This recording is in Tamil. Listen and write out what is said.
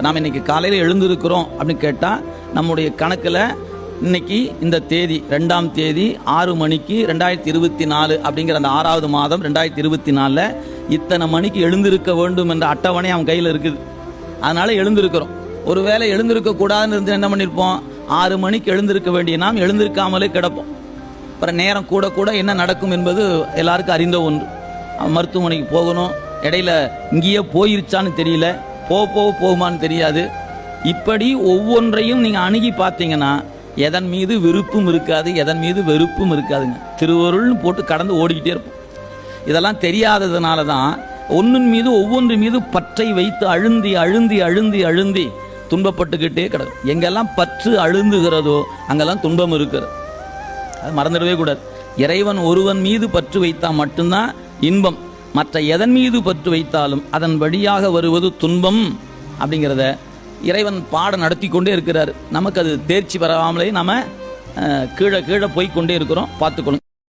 நாம் இன்னைக்கு காலையில் எழுந்திருக்கிறோம் அப்படின்னு கேட்டால் நம்முடைய கணக்கில் இன்னைக்கு இந்த தேதி 2ஆம் தேதி 6 மணிக்கு 2024 அப்படிங்கிற அந்த 6வது மாதம் 2024 இத்தனை மணிக்கு எழுந்திருக்க வேண்டும் என்ற அட்டவணை அவன் கையில் இருக்குது. அதனால எழுந்திருக்கிறோம். ஒருவேளை எழுந்திருக்க கூடாதுன்னு இருந்து என்ன பண்ணியிருப்போம், 6 மணிக்கு எழுந்திருக்க வேண்டிய நாம் எழுந்திருக்காமலே கிடப்போம். அப்புறம் நேரம் கூட கூட என்ன நடக்கும் என்பது எல்லாருக்கும் அறிந்த ஒன்று. மருத்துவமனைக்கு போகணும், இடையில இங்கேயே போயிருச்சான்னு தெரியல, போகுமான்னு தெரியாது. இப்படி ஒவ்வொன்றையும் நீங்க அணுகி பார்த்தீங்கன்னா எதன் மீது விருப்பும் இருக்காது, எதன் மீது வெறுப்பும் இருக்காதுங்க. திருவருள்னு போட்டு கடந்து ஓடிக்கிட்டே இருப்போம். இதெல்லாம் தெரியாததுனால தான் ஒவ்வொன்றின் மீது பற்றை வைத்து அழுந்தி அழுந்தி அழுந்தி அழுந்தி துன்பப்பட்டுக்கிட்டே கிடக்கும். எங்கெல்லாம் பற்று அழுந்துகிறதோ அங்கெல்லாம் துன்பம் இருக்கிறது. அது மறந்துடவே கூடாது. இறைவன் ஒருவன் மீது பற்று வைத்தால் மட்டும்தான் இன்பம். மற்ற எதன் மீது பற்று வைத்தாலும் அதன் வழியாக வருவது துன்பம் அப்படிங்கிறத இறைவன் பாடம் நடத்தி கொண்டே இருக்கிறார். நமக்கு அது தேர்ச்சி பெறாமலே நாம கீழே போய் கொண்டே இருக்கிறோம். பார்த்துக்கணும்.